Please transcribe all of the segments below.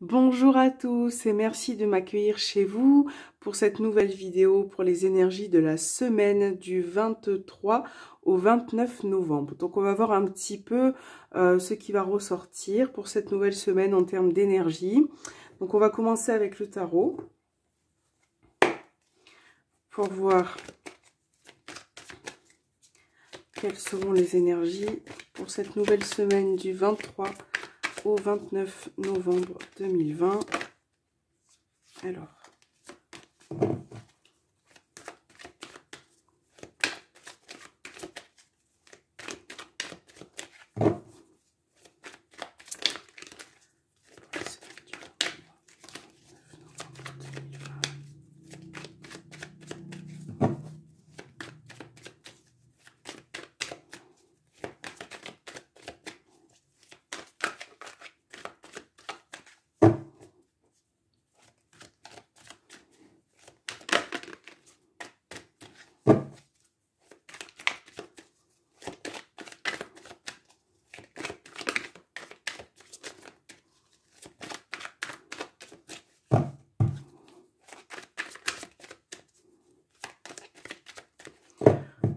Bonjour à tous et merci de m'accueillir chez vous pour cette nouvelle vidéo pour les énergies de la semaine du 23 au 29 novembre. Donc on va voir un petit peu ce qui va ressortir pour cette nouvelle semaine en termes d'énergie. Donc on va commencer avec le tarot pour voir quelles seront les énergies pour cette nouvelle semaine du 23 au 29 novembre 2020. Alors,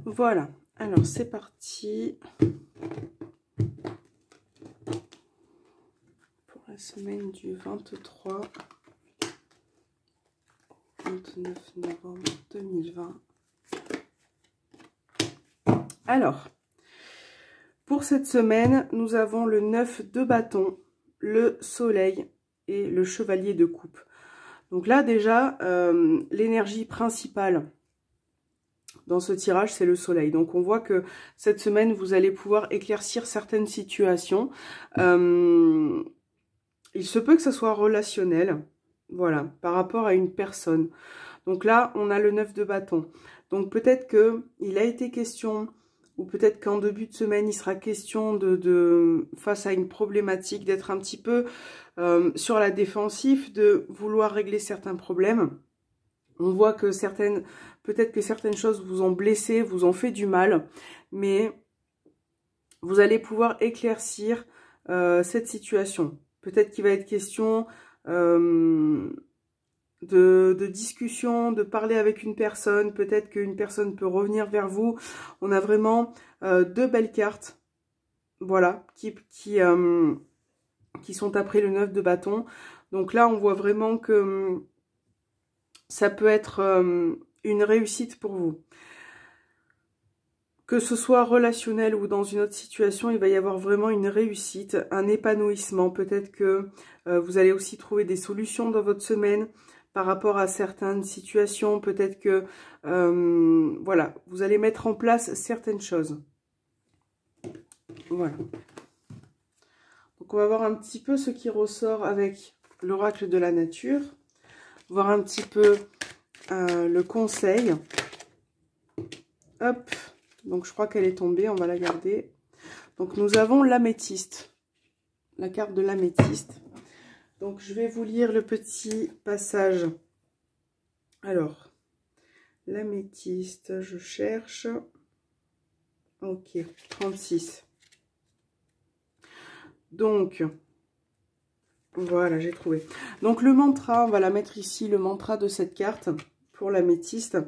voilà, alors c'est parti pour la semaine du 23 au 29 novembre 2020. Alors, pour cette semaine, nous avons le 9 de bâton, le soleil et le chevalier de coupe. Donc là déjà, l'énergie principale dans ce tirage, c'est le soleil. Donc on voit que cette semaine, vous allez pouvoir éclaircir certaines situations. Il se peut que ça soit relationnel, voilà, par rapport à une personne. Donc là, on a le 9 de bâton. Donc peut-être qu'il a été question, ou peut-être qu'en début de semaine, il sera question face à une problématique, d'être un petit peu sur la défensive, de vouloir régler certains problèmes. On voit que peut-être que certaines choses vous ont blessé, vous ont fait du mal, mais vous allez pouvoir éclaircir cette situation. Peut-être qu'il va être question de discussion, de parler avec une personne. Peut-être qu'une personne peut revenir vers vous. On a vraiment deux belles cartes, voilà, qui sont après le 9 de bâton. Donc là, on voit vraiment que ça peut être une réussite pour vous. Que ce soit relationnel ou dans une autre situation, il va y avoir vraiment une réussite, un épanouissement. Peut-être que vous allez aussi trouver des solutions dans votre semaine par rapport à certaines situations. Peut-être que voilà, vous allez mettre en place certaines choses. Voilà. Donc on va voir un petit peu ce qui ressort avec l'oracle de la nature. Voir un petit peu le conseil. Hop. Donc, je crois qu'elle est tombée. On va la garder. Donc, nous avons l'améthyste. La carte de l'améthyste. Donc, je vais vous lire le petit passage. Alors, l'améthyste, je cherche. Ok, 36. Donc, voilà, j'ai trouvé. Donc, le mantra, on va la mettre ici, le mantra de cette carte pour l'améthyste.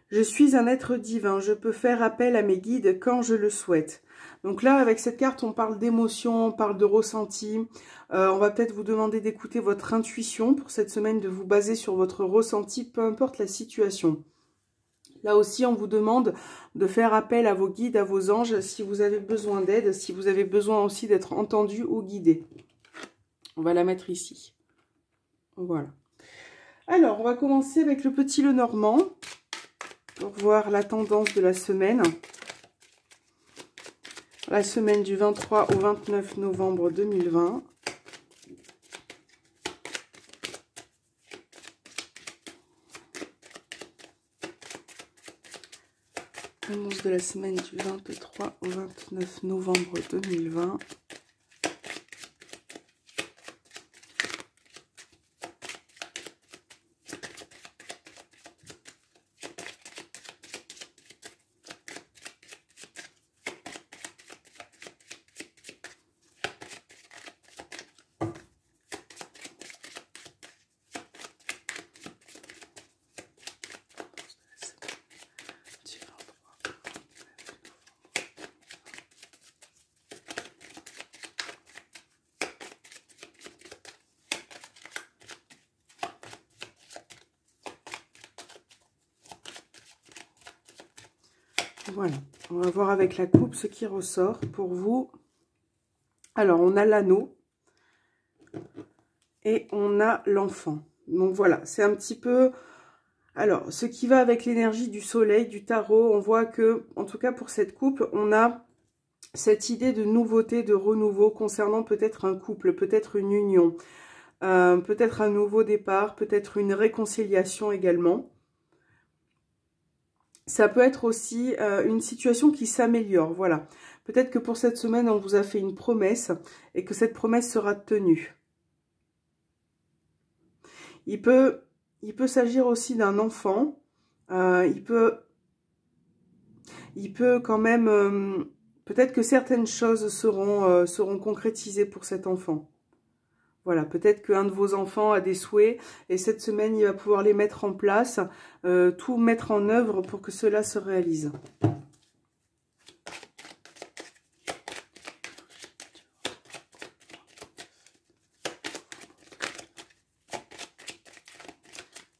Je suis un être divin, je peux faire appel à mes guides quand je le souhaite. Donc là, avec cette carte, on parle d'émotion, on parle de ressenti. On va peut-être vous demander d'écouter votre intuition pour cette semaine, de vous baser sur votre ressenti, peu importe la situation. Là aussi, on vous demande de faire appel à vos guides, à vos anges, si vous avez besoin d'aide, si vous avez besoin aussi d'être entendu ou guidé. On va la mettre ici. Voilà. Alors, on va commencer avec le petit Lenormand pour voir la tendance de la semaine. La semaine du 23 au 29 novembre 2020. Annonce de la semaine du 23 au 29 novembre 2020. Voilà, on va voir avec la coupe ce qui ressort pour vous. Alors, on a l'anneau et on a l'enfant. Donc voilà, c'est un petit peu... Alors, ce qui va avec l'énergie du soleil, du tarot, on voit que, en tout cas pour cette coupe, on a cette idée de nouveauté, de renouveau concernant peut-être un couple, peut-être une union, peut-être un nouveau départ, peut-être une réconciliation également. Ça peut être aussi une situation qui s'améliore, voilà. Peut-être que pour cette semaine, on vous a fait une promesse et que cette promesse sera tenue. Il peut s'agir aussi d'un enfant. Il peut quand même... peut-être que certaines choses seront concrétisées pour cet enfant. Voilà, peut-être qu'un de vos enfants a des souhaits et cette semaine, il va pouvoir les mettre en place, tout mettre en œuvre pour que cela se réalise.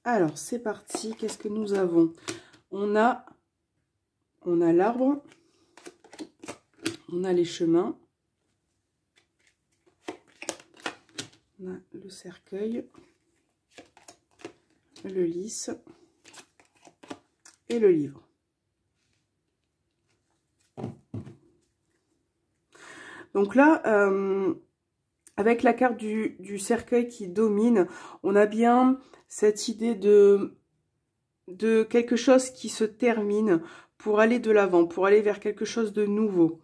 Alors, c'est parti. Qu'est-ce que nous avons? On a l'arbre, on a les chemins, on a le cercueil, le lys et le livre. Donc là, avec la carte du cercueil qui domine, on a bien cette idée de quelque chose qui se termine pour aller de l'avant, pour aller vers quelque chose de nouveau.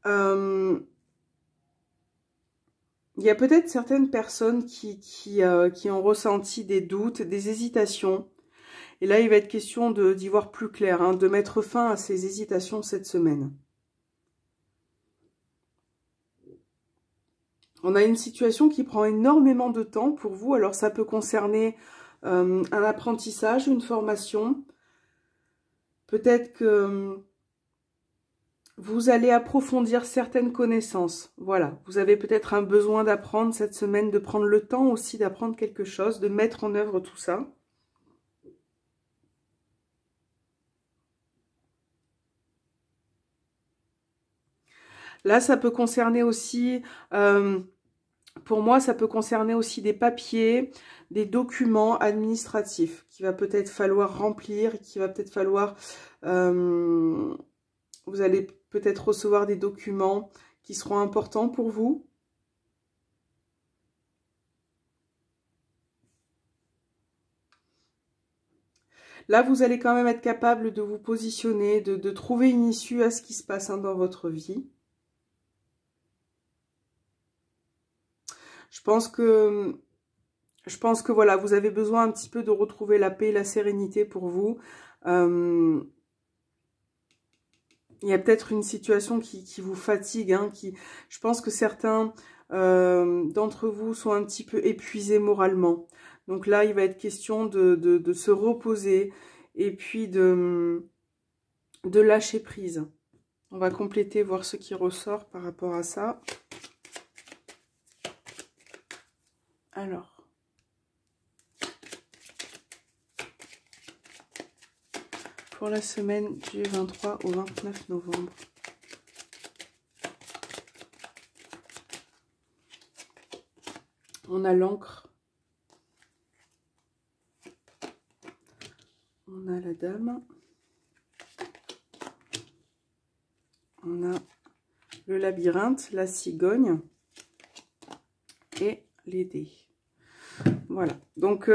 Il y a peut-être certaines personnes qui ont ressenti des doutes, des hésitations. Et là, il va être question d'y voir plus clair, hein, de mettre fin à ces hésitations cette semaine. On a une situation qui prend énormément de temps pour vous. Alors, ça peut concerner un apprentissage, une formation. Peut-être que vous allez approfondir certaines connaissances. Voilà, vous avez peut-être un besoin d'apprendre cette semaine, de prendre le temps aussi d'apprendre quelque chose, de mettre en œuvre tout ça. Là, ça peut concerner aussi, pour moi, ça peut concerner aussi des papiers, des documents administratifs qu'il va peut-être falloir remplir, qu'il va peut-être falloir... vous allez peut-être recevoir des documents qui seront importants pour vous. Là, vous allez quand même être capable de vous positionner, de trouver une issue à ce qui se passe dans votre vie. Je pense que voilà, vous avez besoin un petit peu de retrouver la paix et la sérénité pour vous. Il y a peut-être une situation qui vous fatigue. Hein, je pense que certains d'entre vous sont un petit peu épuisés moralement. Donc là, il va être question de se reposer et puis de lâcher prise. On va compléter, voir ce qui ressort par rapport à ça. Alors, pour la semaine du 23 au 29 novembre. On a l'encre. On a la dame. On a le labyrinthe, la cigogne et les dés. Voilà. Donc,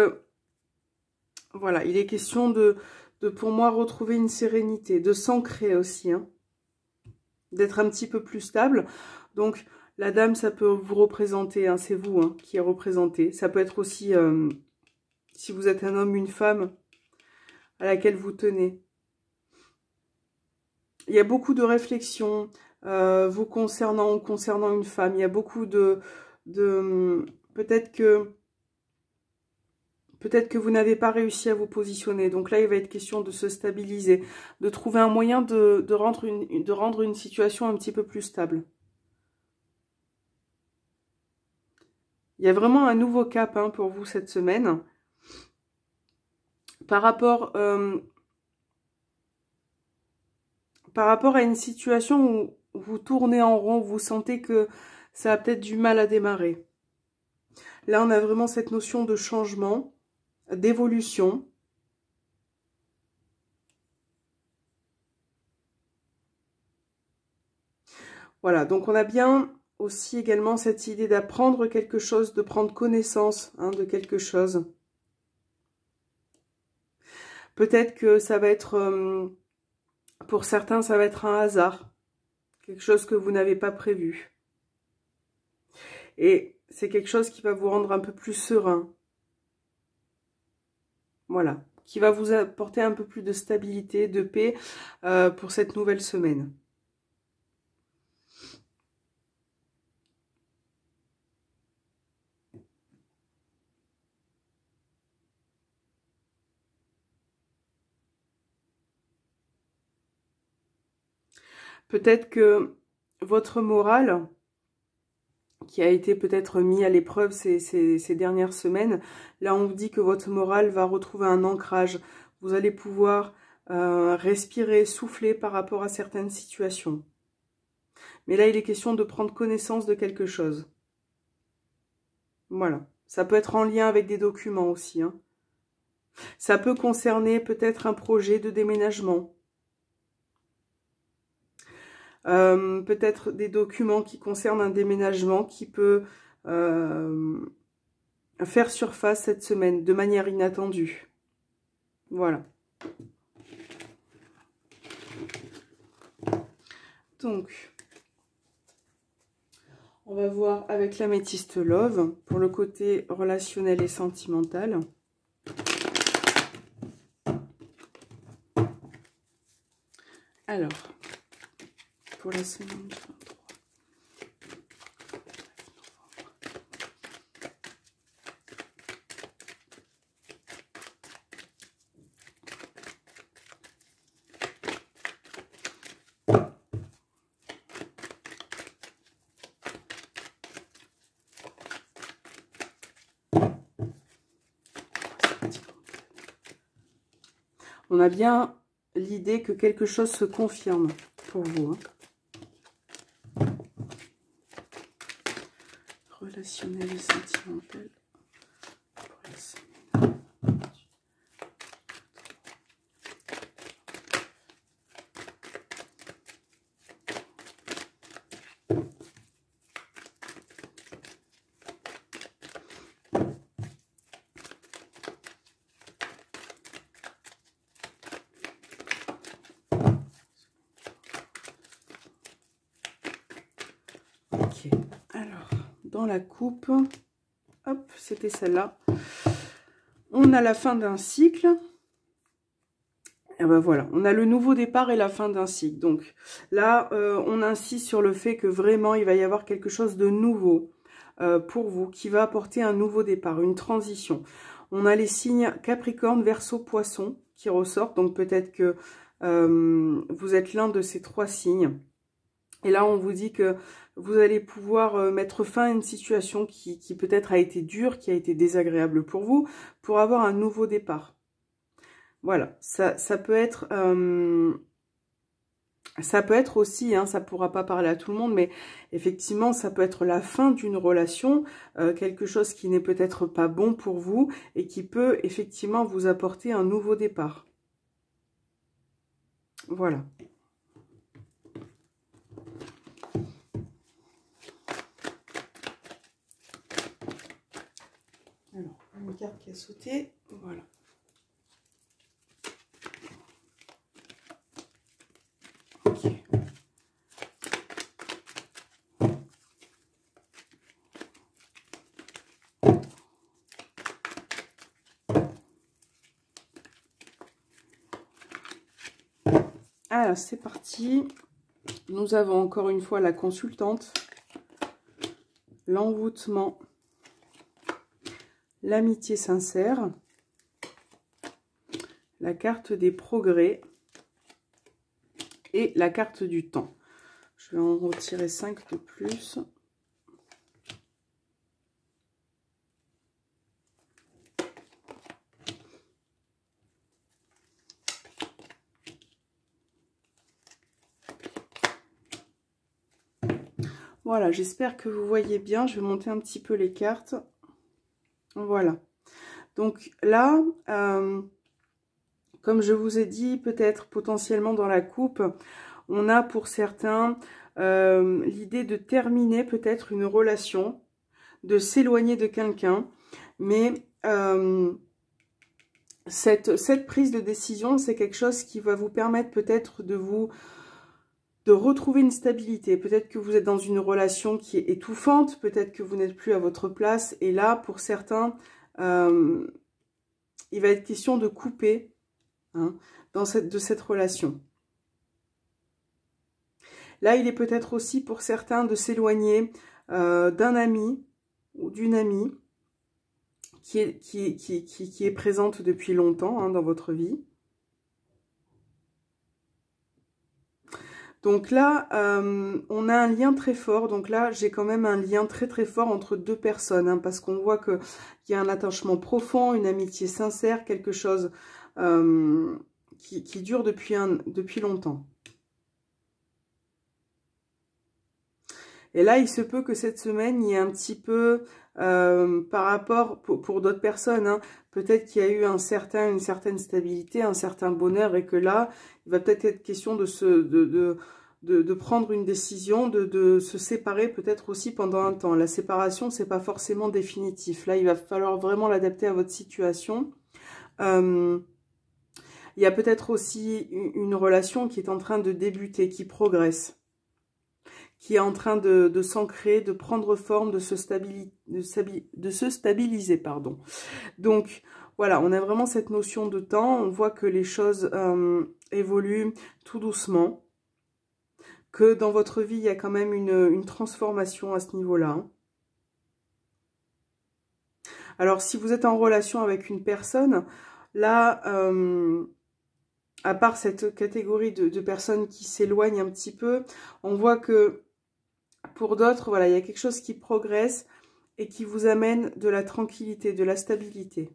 voilà, il est question de pour moi retrouver une sérénité, de s'ancrer aussi, hein, d'être un petit peu plus stable. Donc la dame, ça peut vous représenter, hein, c'est vous hein, qui est représenté. Ça peut être aussi, si vous êtes un homme, une femme à laquelle vous tenez. Il y a beaucoup de réflexions vous concernant une femme. Il y a beaucoup de peut-être que vous n'avez pas réussi à vous positionner. Donc là, il va être question de se stabiliser, de trouver un moyen de rendre une situation un petit peu plus stable. Il y a vraiment un nouveau cap hein, pour vous cette semaine. Par rapport par rapport à une situation où vous tournez en rond, vous sentez que ça a peut-être du mal à démarrer. Là, on a vraiment cette notion de changement, d'évolution. Voilà, donc on a bien aussi également cette idée d'apprendre quelque chose, de prendre connaissance de quelque chose. Peut-être que ça va être, pour certains, ça va être un hasard. Quelque chose que vous n'avez pas prévu. Et c'est quelque chose qui va vous rendre un peu plus serein. Voilà, qui va vous apporter un peu plus de stabilité, de paix pour cette nouvelle semaine. Peut-être que votre morale, qui a été peut-être mis à l'épreuve ces dernières semaines, là on vous dit que votre morale va retrouver un ancrage. Vous allez pouvoir respirer, souffler par rapport à certaines situations. Mais là il est question de prendre connaissance de quelque chose. Voilà. Ça peut être en lien avec des documents aussi. Ça peut concerner peut-être un projet de déménagement. Peut-être des documents qui concernent un déménagement qui peut faire surface cette semaine de manière inattendue. Voilà. Donc, on va voir avec l'améthyste Love pour le côté relationnel et sentimental. Alors, pour la semaine du 23. On a bien l'idée que quelque chose se confirme pour vous. Relationnel et sentimental. Ok, alors, dans la coupe, hop, c'était celle-là. On a la fin d'un cycle. Et ben voilà, on a le nouveau départ et la fin d'un cycle. Donc là, on insiste sur le fait que vraiment, il va y avoir quelque chose de nouveau pour vous, qui va apporter un nouveau départ, une transition. On a les signes Capricorne, Verseau, Poisson qui ressortent. Donc peut-être que vous êtes l'un de ces trois signes. Et là, on vous dit que vous allez pouvoir mettre fin à une situation qui peut-être a été dure, qui a été désagréable pour vous, pour avoir un nouveau départ. Voilà, ça peut être aussi, ça pourra pas parler à tout le monde, mais effectivement, ça peut être la fin d'une relation, quelque chose qui n'est peut-être pas bon pour vous et qui peut effectivement vous apporter un nouveau départ. Voilà. Alors, une carte qui a sauté, voilà. Ok. Alors, c'est parti. Nous avons encore une fois la consultante, l'envoûtement, l'amitié sincère, la carte des progrès et la carte du temps. Je vais en retirer 5 de plus. Voilà, j'espère que vous voyez bien. Je vais monter un petit peu les cartes. Voilà. Donc là, comme je vous ai dit, peut-être potentiellement dans la coupe, on a pour certains l'idée de terminer peut-être une relation, de s'éloigner de quelqu'un. Mais cette prise de décision, c'est quelque chose qui va vous permettre peut-être de retrouver une stabilité. Peut-être que vous êtes dans une relation qui est étouffante, peut-être que vous n'êtes plus à votre place. Et là, pour certains, il va être question de couper de cette relation. Là, il est peut-être aussi pour certains de s'éloigner d'un ami ou d'une amie qui est présente depuis longtemps dans votre vie. Donc là, on a un lien très fort. Donc là, j'ai quand même un lien très très fort entre deux personnes. Parce qu'on voit qu'il y a un attachement profond, une amitié sincère, quelque chose qui dure depuis longtemps. Et là, il se peut que cette semaine, il y ait un petit peu, par rapport, pour d'autres personnes, peut-être qu'il y a eu une certaine stabilité, un certain bonheur, et que là, il va peut-être être question de prendre une décision, de se séparer peut-être aussi pendant un temps. La séparation, c'est pas forcément définitif. Là, il va falloir vraiment l'adapter à votre situation. Il y a peut-être aussi une relation qui est en train de débuter, qui progresse, qui est en train de s'ancrer, de prendre forme, de se stabiliser, pardon. Donc, voilà, on a vraiment cette notion de temps. On voit que les choses évoluent tout doucement. Que dans votre vie, il y a quand même une transformation à ce niveau-là. Alors, si vous êtes en relation avec une personne, là, à part cette catégorie de personnes qui s'éloignent un petit peu, on voit que pour d'autres, voilà, il y a quelque chose qui progresse et qui vous amène de la tranquillité, de la stabilité.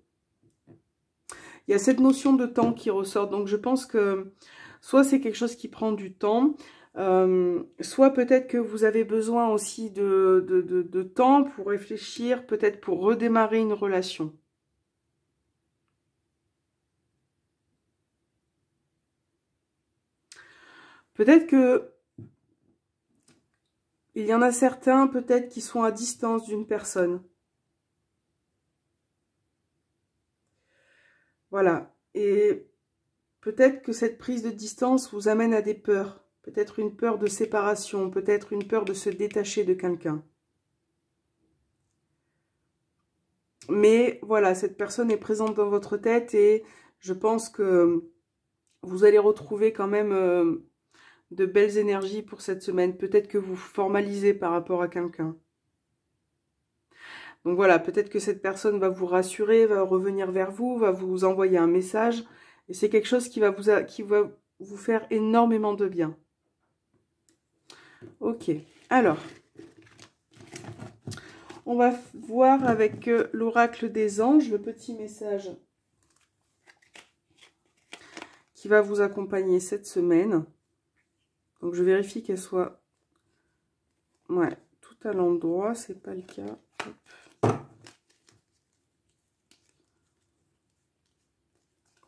Il y a cette notion de temps qui ressort. Donc, je pense que soit c'est quelque chose qui prend du temps, soit peut-être que vous avez besoin aussi de temps pour réfléchir, peut-être pour redémarrer une relation. Peut-être que il y en a certains peut-être qui sont à distance d'une personne. Voilà. Et peut-être que cette prise de distance vous amène à des peurs. Peut-être une peur de séparation, peut-être une peur de se détacher de quelqu'un. Mais voilà, cette personne est présente dans votre tête et je pense que vous allez retrouver quand même de belles énergies pour cette semaine. Peut-être que vous formalisez par rapport à quelqu'un. Donc voilà, peut-être que cette personne va vous rassurer, va revenir vers vous, va vous envoyer un message. Et c'est quelque chose qui va vous faire énormément de bien. Ok, alors, on va voir avec l'oracle des anges, le petit message qui va vous accompagner cette semaine. Donc je vérifie qu'elle soit tout à l'endroit, c'est pas le cas. Hop.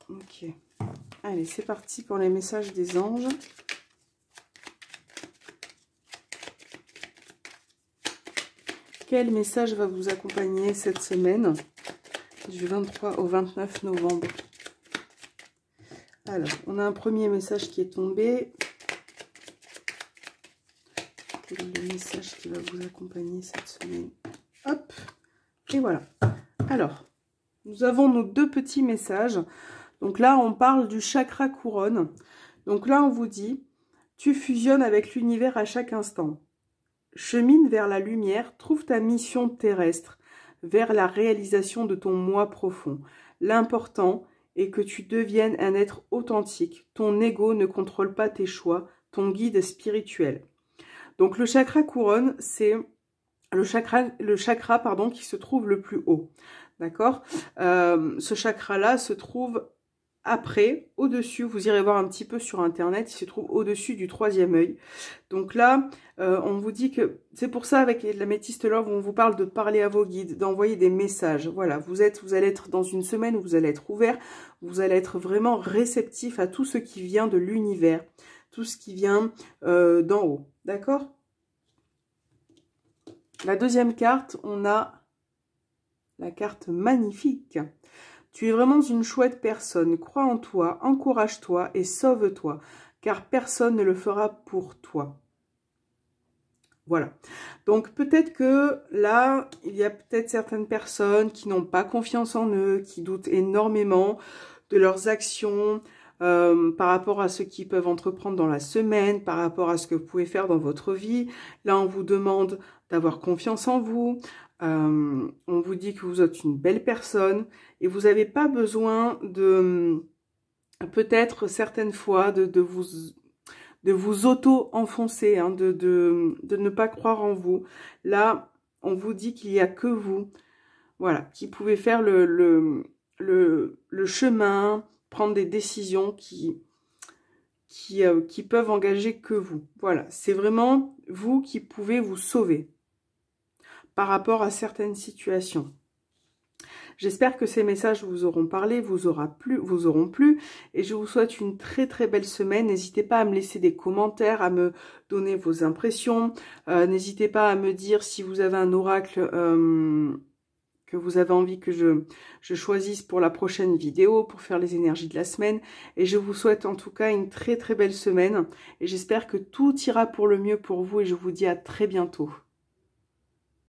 Ok, allez, c'est parti pour les messages des anges. Quel message va vous accompagner cette semaine du 23 au 29 novembre? Alors, on a un premier message qui est tombé. Quel est le message qui va vous accompagner cette semaine? Hop, et voilà. Alors, nous avons nos deux petits messages. Donc là, on parle du chakra couronne. Donc là, on vous dit, tu fusionnes avec l'univers à chaque instant. Chemine vers la lumière, trouve ta mission terrestre, vers la réalisation de ton moi profond. L'important est que tu deviennes un être authentique. Ton ego ne contrôle pas tes choix, ton guide spirituel. Donc le chakra couronne, c'est le chakra qui se trouve le plus haut. D'accord? Ce chakra-là se trouve après, au-dessus, vous irez voir un petit peu sur internet, il se trouve au-dessus du 3e œil. Donc là, on vous dit que, c'est pour ça avec la Métiste Love, on vous parle de parler à vos guides, d'envoyer des messages. Voilà, vous allez être dans une semaine où vous allez être ouvert, vous allez être vraiment réceptif à tout ce qui vient de l'univers, tout ce qui vient d'en haut, d'accord? La deuxième carte, on a la carte magnifique. Tu es vraiment une chouette personne. Crois en toi, encourage-toi et sauve-toi, car personne ne le fera pour toi. Voilà. Donc peut-être que là, il y a peut-être certaines personnes qui n'ont pas confiance en eux, qui doutent énormément de leurs actions, par rapport à ce qu'ils peuvent entreprendre dans la semaine, par rapport à ce que vous pouvez faire dans votre vie. Là, on vous demande d'avoir confiance en vous. On vous dit que vous êtes une belle personne et vous n'avez pas besoin de, peut-être certaines fois, de vous auto-enfoncer, hein, de ne pas croire en vous. Là, on vous dit qu'il n'y a que vous, voilà, qui pouvez faire le chemin, prendre des décisions qui peuvent engager que vous. Voilà, c'est vraiment vous qui pouvez vous sauver par rapport à certaines situations. J'espère que ces messages vous auront parlé, vous auront plu, et je vous souhaite une très très belle semaine. N'hésitez pas à me laisser des commentaires, à me donner vos impressions. N'hésitez pas à me dire si vous avez un oracle que vous avez envie que je choisisse pour la prochaine vidéo, pour faire les énergies de la semaine. Et je vous souhaite en tout cas une très très belle semaine. Et j'espère que tout ira pour le mieux pour vous et je vous dis à très bientôt.